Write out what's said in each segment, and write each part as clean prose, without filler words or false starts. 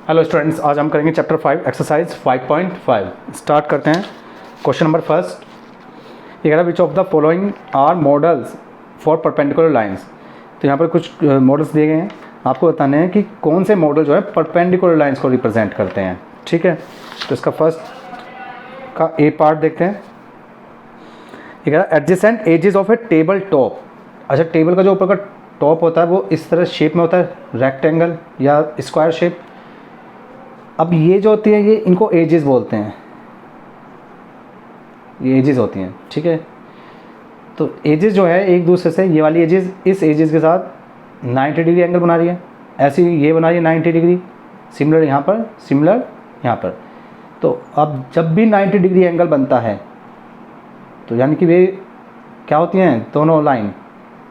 Hello students, आज हम करेंगे चैप्टर 5 एक्सरसाइज 5.5। स्टार्ट करते हैं। क्वेश्चन नंबर फर्स्ट, ये कह रहा है which of the following are models for perpendicular lines. तो यहाँ पर कुछ मॉडल्स दिए गए हैं, आपको बताने हैं कि कौन से मॉडल जो है परपेंडिकुलर लाइंस को रिप्रेजेंट करते हैं। ठीक है, तो इसका फर्स्ट का ए पार्ट देखते हैं। ये कह रहा है adjacent edges of a table top. अच्छा, टेबल का जो ऊपर का टॉप होता है वो इस तरह शेप में होता है, रेक्टेंगल या स्क्वायर शेप। अब ये जो होती है ये इनको एजेस बोलते हैं, ये एजेस होती हैं। ठीक है, तो एजेस जो है एक दूसरे से, ये वाली एजेस इस एजेस के साथ 90 डिग्री एंगल बना रही है, ऐसी ये बना रही है 90 डिग्री, सिमिलर यहाँ पर, सिमिलर यहाँ पर। तो अब जब भी 90 डिग्री एंगल बनता है तो यानी कि वे क्या होती हैं, दोनों लाइन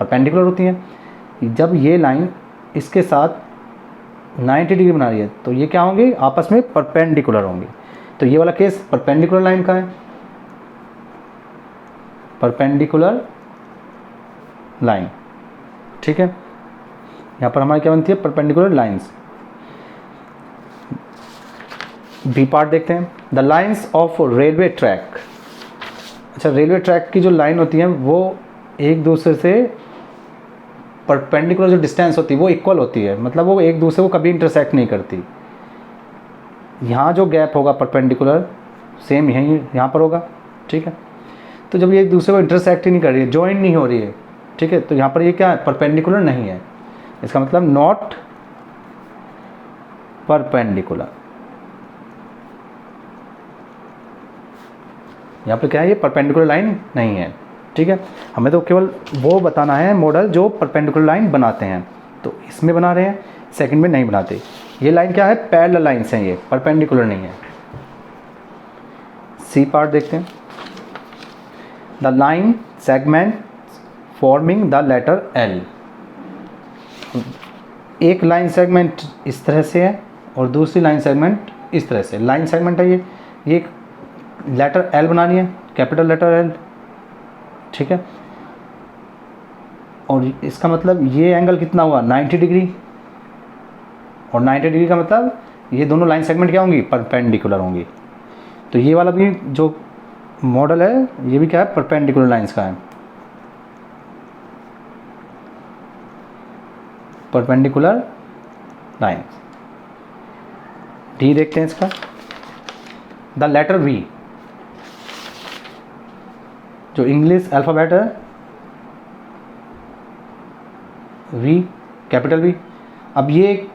परपेंडिकुलर होती हैं। जब ये लाइन इसके साथ 90 डिग्री बना रही है तो ये क्या होंगे, आपस में परपेंडिकुलर होंगे। तो ये वाला केस परपेंडिकुलर लाइन का है, परपेंडिकुलर लाइन। ठीक है, यहाँ पर हमारी क्या बनती है, परपेंडिकुलर लाइंस। बी पार्ट देखते हैं, the lines of railway track. अच्छा, रेलवे ट्रैक की जो लाइन होती है वो एक दूसरे से परपेंडिकुलर जो डिस्टेंस होती है वो इक्वल होती है, मतलब वो एक दूसरे को कभी इंटरसेक्ट नहीं करती। यहाँ जो गैप होगा परपेंडिकुलर सेम यहीं यहाँ पर होगा। ठीक है, तो जब ये एक दूसरे को इंटरसेक्ट ही नहीं कर रही है, जॉइन नहीं हो रही है, ठीक है, तो यहाँ पर ये क्या है, परपेंडिकुलर नहीं है। इसका मतलब नॉट परपेंडिकुलर। यहाँ पर क्या है, ये परपेंडिकुलर लाइन नहीं है। ठीक है, हमें तो केवल वो बताना है मॉडल जो परपेंडिकुलर लाइन बनाते हैं, तो इसमें बना रहे हैं, सेकंड में नहीं बनाते। ये लाइन क्या है, पैरेलल लाइंस हैं, ये परपेंडिकुलर नहीं है। सी पार्ट देखते हैं, the line segment forming the letter L. एक लाइन सेगमेंट इस तरह से है और दूसरी लाइन सेगमेंट इस तरह से। लाइन सेगमेंट है ये लेटर एल बनानी है, कैपिटल लेटर एल। ठीक है, और इसका मतलब ये एंगल कितना हुआ, 90 डिग्री, और 90 डिग्री का मतलब ये दोनों लाइन सेगमेंट क्या होंगी, परपेंडिकुलर होंगी। तो ये वाला भी जो मॉडल है ये भी क्या है, परपेंडिकुलर लाइंस का है, परपेंडिकुलर लाइंस। डी देखते हैं इसका, द लेटर वी, जो इंग्लिश अल्फ़ाबेट है वी, कैपिटल वी। अब ये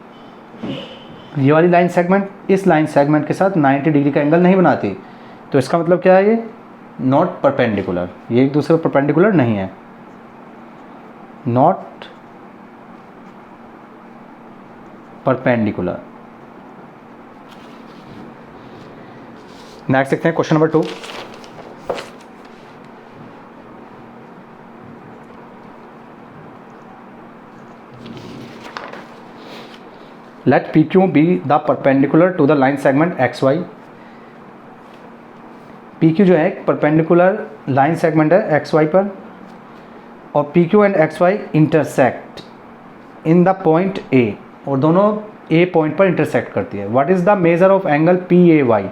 वाली लाइन सेगमेंट इस लाइन सेगमेंट के साथ 90 डिग्री का एंगल नहीं बनाती, तो इसका मतलब क्या है, ये नॉट परपेंडिकुलर, ये एक दूसरे को परपेंडिकुलर नहीं है, नॉट परपेंडिकुलर। नेक्स्ट देखते हैं question number 2। Let PQ be the perpendicular to the line segment XY। PQ जो है एक परपेंडिकुलर लाइन सेगमेंट है XY पर, और PQ and XY intersect in the point A, और दोनों A पॉइंट पर इंटरसेक्ट करती है। What is the measure of angle PAY।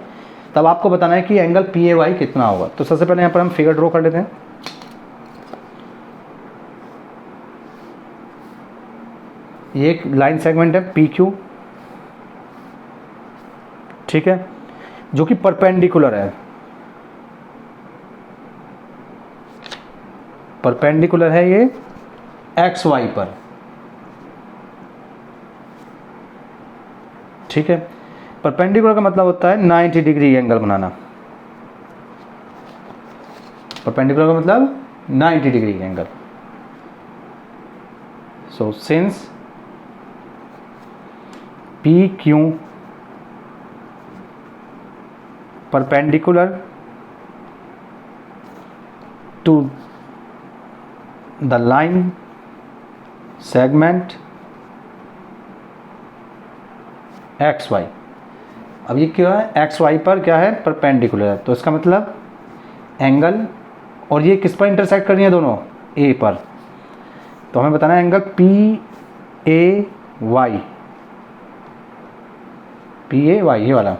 तब आपको बताना है कि एंगल PAY कितना होगा। तो सबसे पहले यहाँ पर हम फिगर ड्रॉ कर लेते हैं। ये एक लाइन सेगमेंट है PQ, ठीक है, जो कि परपेंडिकुलर है, परपेंडिकुलर है ये XY पर। ठीक है, परपेंडिकुलर का मतलब होता है 90 डिग्री एंगल बनाना। परपेंडिकुलर का मतलब 90 degree angle. So since PQ perpendicular to the line segment XY। अब ये क्या है, XY पर क्या है, परपेंडिकुलर है, तो इसका मतलब एंगल, और ये किस पर इंटरसेक्ट करनी है, दोनों A पर। तो हमें बताना है एंगल PAY PAY ये वाला,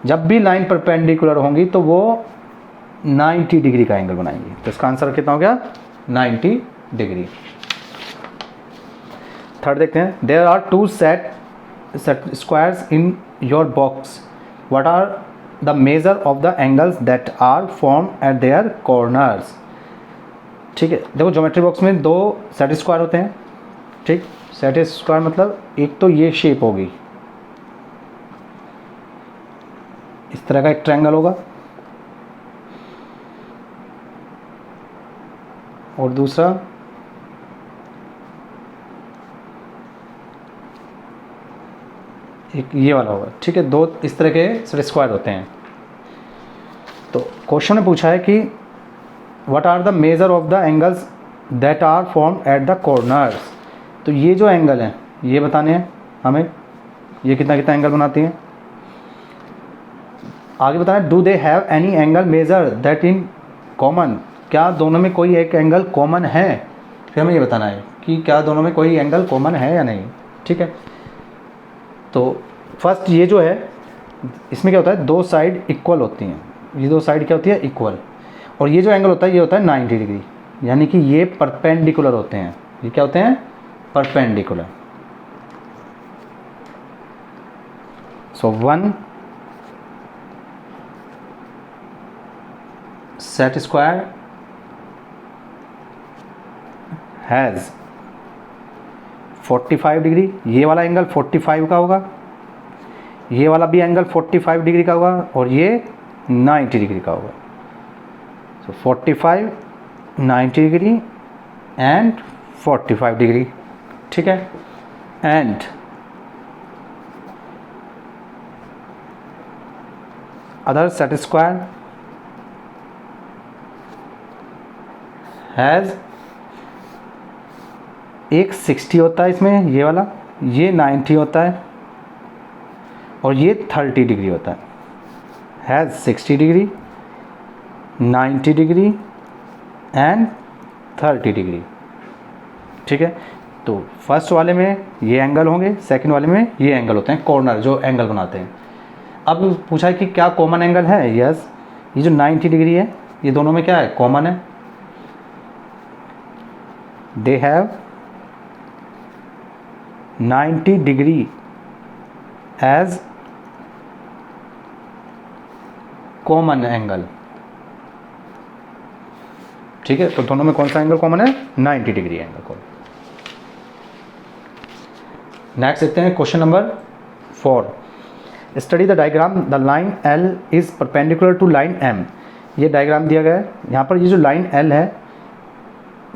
जब भी लाइन परपेंडिकुलर होंगी तो वो 90 डिग्री का एंगल बनाएंगी। तो इसका आंसर कितना हो गया? 90 डिग्री। थर्ड देखते हैं, there are two set squares in your box, what are the measure of the angles that are form at their corners. ठीक है, देखो ज्योमेट्री बॉक्स में दो सेट स्क्वायर होते हैं। ठीक, सेट स्क्वायर मतलब एक तो ये शेप होगी, इस तरह का एक ट्रायंगल होगा, और दूसरा एक ये वाला होगा। ठीक है, दो इस तरह के सेट स्क्वायर होते हैं। तो क्वेश्चन में पूछा है कि what are the measure of the angles that are form at the corners. तो ये जो एंगल हैं ये बताने हैं हमें, ये कितना कितना एंगल बनाती हैं। आगे बताना है, do they have any angle measure that in common, क्या दोनों में कोई एक एंगल कॉमन है। फिर हमें ये बताना है कि क्या दोनों में कोई एंगल कॉमन है या नहीं। ठीक है, तो फर्स्ट ये जो है इसमें क्या होता है, दो साइड इक्वल होती हैं, ये दो साइड क्या होती है, इक्वल। और ये जो एंगल होता है ये होता है 90 डिग्री, यानी कि ये परपेंडिकुलर होते हैं। ये क्या होते हैं, perpendicular. So one set square has 45 degree, ये वाला एंगल 45 का होगा, ये वाला भी एंगल 45 डिग्री का होगा, और ये 90 डिग्री का होगा। सो 45, 90 डिग्री एंड 45 डिग्री। ठीक है, and other set square has एक 60 होता है इसमें, ये वाला, ये 90 होता है, और ये 30 डिग्री होता है। Has 60 degree, 90 degree and 30 degree. ठीक है, तो फर्स्ट वाले में ये एंगल होंगे, सेकंड वाले में ये एंगल होते हैं, कॉर्नर जो एंगल बनाते हैं। अब पूछा है कि क्या कॉमन एंगल है। यस, ये जो 90 डिग्री है ये दोनों में क्या है, कॉमन है। They have 90 degree as common angle. ठीक है, तो दोनों में कौन सा एंगल कॉमन है, 90 डिग्री एंगल कॉमन। नेक्स्ट देखते हैं question number 4, study the diagram, the line L is perpendicular to line M। ये डायग्राम दिया गया है, यहाँ पर ये जो लाइन L है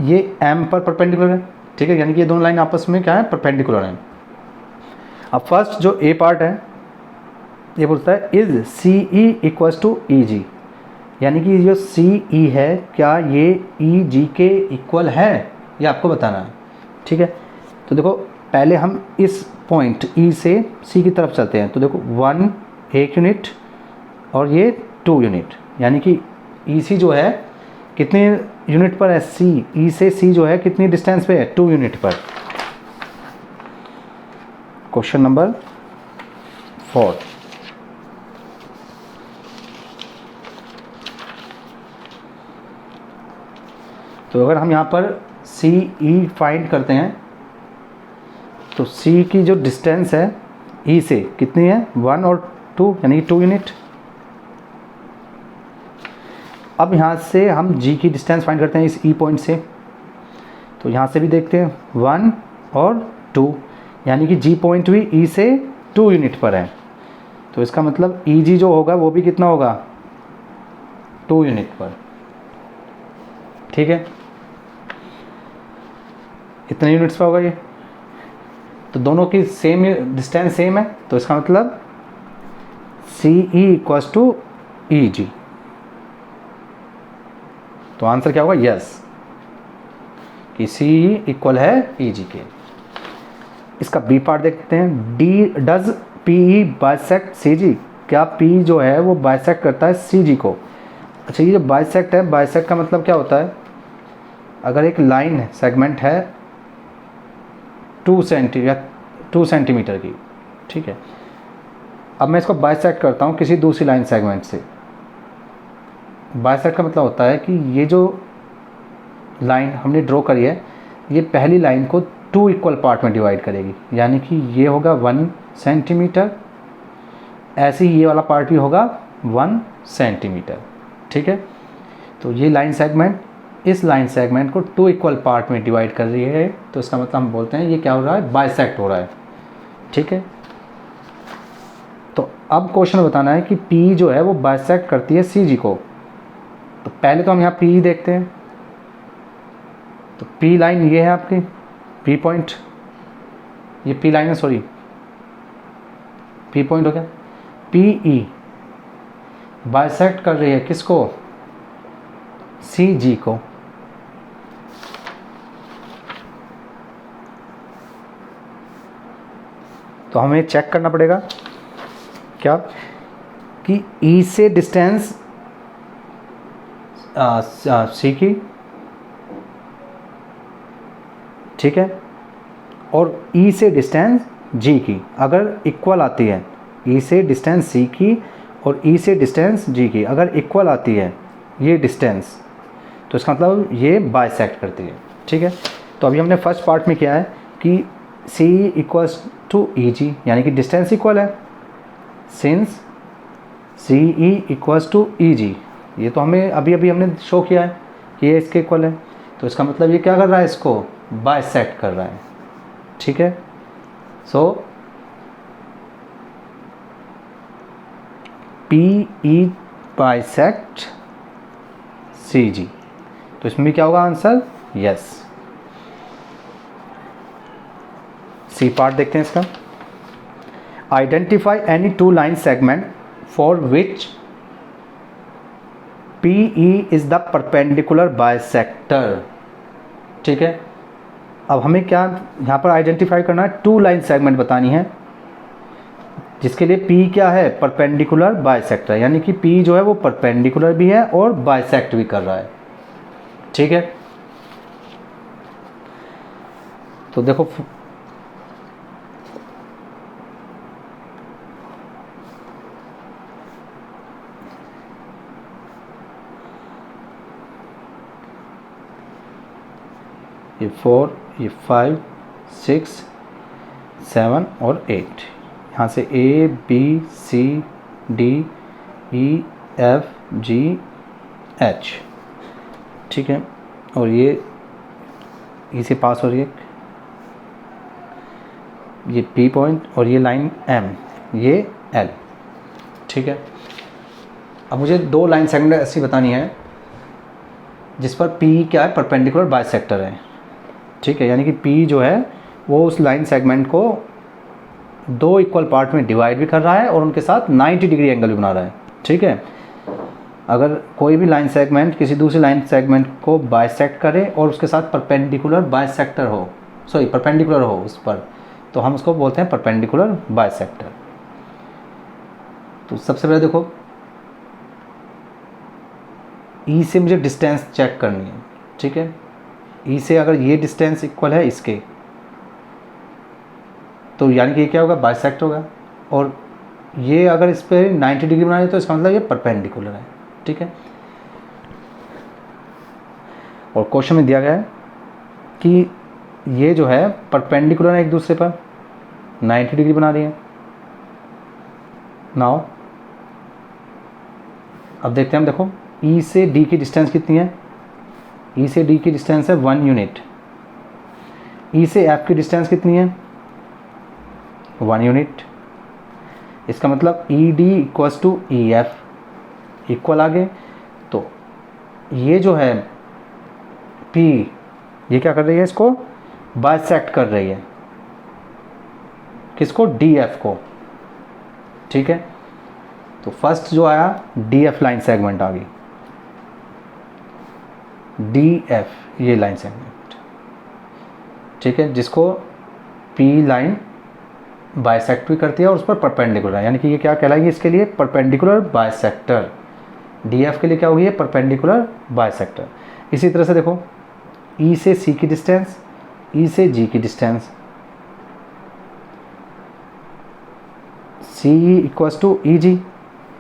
ये M पर परपेंडिकुलर है। ठीक है, यानी कि ये दोनों लाइन आपस में क्या है, परपेंडिकुलर हैं। अब फर्स्ट जो A पार्ट है ये बोलता है is CE equals to EG, यानी कि जो CE है क्या ये EG के इक्वल है, ये आपको बताना है। ठीक है, तो देखो पहले हम इस पॉइंट E से C की तरफ चलते हैं। तो देखो 1 1 यूनिट और ये 2 यूनिट, यानी कि EC जो है कितने यूनिट पर है, E से C जो है कितनी डिस्टेंस पे है, 2 यूनिट पर। क्वेश्चन नंबर 4, तो अगर हम यहाँ पर CE फाइंड करते हैं तो C की जो डिस्टेंस है E से कितनी है, 1 और 2, यानी 2 यूनिट। अब यहाँ से हम G की डिस्टेंस फाइंड करते हैं इस E पॉइंट से, तो यहाँ से भी देखते हैं 1 और 2, यानी कि G पॉइंट भी E से 2 यूनिट पर है। तो इसका मतलब EG जो होगा वो भी कितना होगा, 2 यूनिट पर। ठीक है, इतने यूनिट्स पर होगा ये, तो दोनों की सेम डिस्टेंस सेम है, तो इसका मतलब CE इक्वल्स टू EG। तो आंसर क्या होगा, यस, कि CE इक्वल है EG के। इसका बी पार्ट देखते हैं, डज PE बाइसेक्ट CG, क्या P जो है वो बाइसेक्ट करता है CG को। अच्छा, ये जो बाइसेक्ट है, बाइसेक्ट का मतलब क्या होता है, अगर एक लाइन है, सेगमेंट है 2 सेंटीमीटर की, ठीक है, अब मैं इसको बाइसेक्ट करता हूँ किसी दूसरी लाइन सेगमेंट से। बाइसेक्ट का मतलब होता है कि ये जो लाइन हमने ड्रॉ करी है ये पहली लाइन को 2 इक्वल पार्ट में डिवाइड करेगी, यानी कि ये होगा 1 सेंटीमीटर, ऐसे ही ये वाला पार्ट भी होगा 1 सेंटीमीटर। ठीक है, तो ये लाइन सेगमेंट इस लाइन सेगमेंट को 2 इक्वल पार्ट में डिवाइड कर रही है, तो इसका मतलब हम बोलते हैं ये क्या हो रहा है, बाइसेक्ट हो रहा है। ठीक है, तो अब क्वेश्चन बताना है कि P जो है वो बाइसेक्ट करती है CG को। तो पहले तो हम यहाँ P देखते हैं, तो P लाइन ये है आपकी, P पॉइंट, ये P लाइन है, सॉरी P पॉइंट हो गया। PE बाइसेक्ट कर रही है किसको, CG को। तो हमें चेक करना पड़ेगा क्या कि E से डिस्टेंस C की, ठीक है, और E से डिस्टेंस G की अगर इक्वल आती है, E से डिस्टेंस C की और E से डिस्टेंस G की अगर इक्वल आती है ये डिस्टेंस, तो इसका मतलब ये बाइसेक्ट करती है। ठीक है, तो अभी हमने फर्स्ट पार्ट में किया है कि C इक्वल्स टू EG, यानी कि डिस्टेंस इक्वल है, since CE equals to EG, ये तो हमें अभी अभी हमने शो किया है कि ये इसके इक्वल है, तो इसका मतलब ये क्या कर रहा है, इसको बाइसेक्ट कर रहा है। ठीक है, सो PE बाइसेक्ट CG, तो इसमें भी क्या होगा आंसर, यस। सी पार्ट देखते हैं इसका। Identify any 2 line segment for which PE is the perpendicular bisector. ठीक है, अब हमें क्या यहाँ पर आइडेंटिफाई करना है, 2 लाइन सेगमेंट बतानी है जिसके लिए P क्या है, परपेंडिकुलर बाइसेक्टर, यानी कि P जो है वो परपेंडिकुलर भी है और बाइसेक्ट भी कर रहा है। ठीक है, तो देखो ये 4, ये 5, 6, 7 और 8, यहाँ से A B C D E F G H। ठीक है, और ये इसे पास हो रही है, ये P पॉइंट और ये लाइन M, ये L। ठीक है, अब मुझे 2 लाइन सेगमेंट ऐसी बतानी है जिस पर P क्या है, परपेंडिकुलर बाइसेक्टर है। ठीक है, यानी कि P जो है वो उस लाइन सेगमेंट को 2 इक्वल पार्ट में डिवाइड भी कर रहा है और उनके साथ 90 डिग्री एंगल भी बना रहा है। ठीक है, अगर कोई भी लाइन सेगमेंट किसी दूसरी लाइन सेगमेंट को बाइसेक्ट करे और उसके साथ परपेंडिकुलर बाइसेक्टर हो, सॉरी परपेंडिकुलर हो उस पर, तो हम उसको बोलते हैं परपेंडिकुलर बाइसेक्टर। तो सबसे पहले देखो E से मुझे डिस्टेंस चेक करनी है। ठीक है, E से अगर ये डिस्टेंस इक्वल है इसके, तो यानी कि ये क्या होगा, बाइसेक्ट होगा, और ये अगर इस पर 90 डिग्री बना रही है तो इसका मतलब ये परपेंडिकुलर है। ठीक है, और क्वेश्चन में दिया गया है कि ये जो है परपेंडिकुलर है एक दूसरे पर, 90 डिग्री बना रही है। नाउ अब देखते हैं हम, देखो E से D की डिस्टेंस कितनी है, E से D की डिस्टेंस है 1 यूनिट, E से F की डिस्टेंस कितनी है, 1 यूनिट। इसका मतलब ED equals to EF, equal आगे, तो ये जो है P, ये क्या कर रही है, इसको बाइसेक्ट कर रही है, किसको, DF को। ठीक है, तो फर्स्ट जो आया DF लाइन सेगमेंट आ गई, DF ये लाइन सेगमेंट। ठीक है, जिसको P लाइन बाइसेक्ट भी करती है और उस पर परपेंडिकुलर है, यानी कि ये क्या कहलाएगी, इसके लिए परपेंडिकुलर बाइसेक्टर। DF के लिए क्या होगी, ये परपेंडिकुलर बाइसेक्टर। इसी तरह से देखो E से C की डिस्टेंस, E से G की डिस्टेंस, सी इक्वल्स टू ई जी,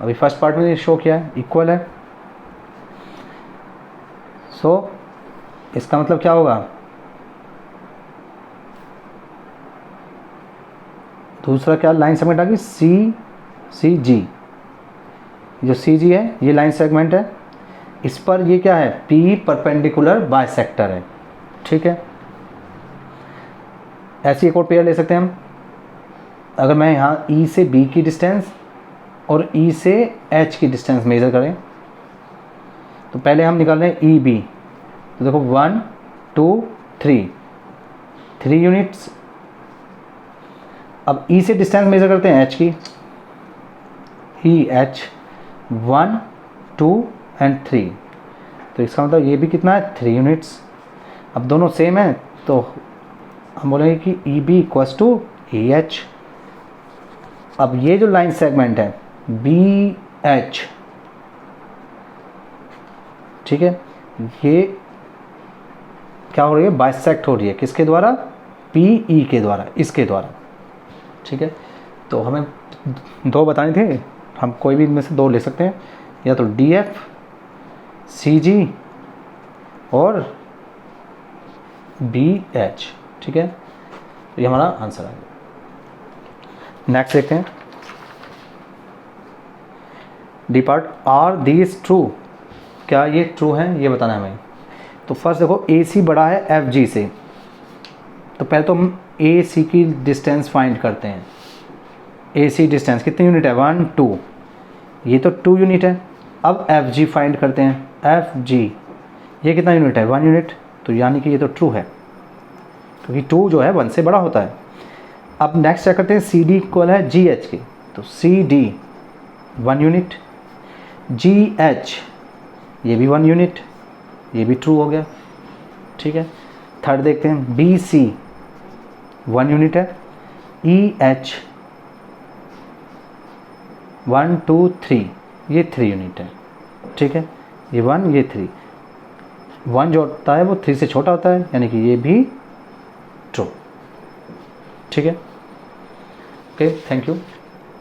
अभी फर्स्ट पार्ट में शो किया है, इक्वल है। सो इसका मतलब क्या होगा, दूसरा क्या लाइन सेगमेंट आ गई, सी जी। जो सी जी है ये लाइन सेगमेंट है, इस पर ये क्या है, पी परपेंडिकुलर बाइसेक्टर है। ठीक है, ऐसी एक और पेयर ले सकते हैं हम। अगर मैं यहाँ ई से बी की डिस्टेंस और ई से एच की डिस्टेंस मेज़र करें, तो पहले हम निकाल रहे हैं ई बी, तो देखो 1 2 3 यूनिट्स। अब ई से डिस्टेंस मेज़र करते हैं एच की, ई एच 1 2 एंड 3, तो इसका मतलब ये भी कितना है, 3 यूनिट्स। अब दोनों सेम है तो हम बोलेंगे कि E B equals to E H. अब ये जो लाइन सेगमेंट है बी एच, ठीक है, ये क्या हो रही है, बाइसेक्ट हो रही है, किसके द्वारा, पी ई के द्वारा, इसके द्वारा। ठीक है, तो हमें दो बताने थे, हम कोई भी इनमें से दो ले सकते हैं, या तो डी एफ सी जी और बी एच। ठीक है, तो ये हमारा आंसर आ गया। नेक्स्ट देखते हैं, D part, are these true, क्या ये ट्रू है, ये बताना है हमें। तो फर्स्ट देखो ए सी बड़ा है एफ जी से, तो पहले तो हम ए सी की डिस्टेंस फाइंड करते हैं। ए सी डिस्टेंस कितनी यूनिट है, 1 2, ये तो 2 यूनिट है। अब एफ जी फाइंड करते हैं, एफ जी ये कितना यूनिट है, 1 यूनिट, तो यानी कि ये तो ट्रू है, क्योंकि 2 जो है 1 से बड़ा होता है। अब नेक्स्ट क्या करते हैं, सी डी इक्वल है जी एच के, तो C D 1 unit, G H ये भी 1 यूनिट, ये भी ट्रू हो गया। ठीक है, थर्ड देखते हैं, बी सी 1 यूनिट है, ई एच 1 2 3 ये 3 यूनिट है। ठीक है, ये 1 ये 3, 1 जो होता है वो 3 से छोटा होता है, यानी कि ये भी ट्रू। ठीक है, ओके, थैंक यू।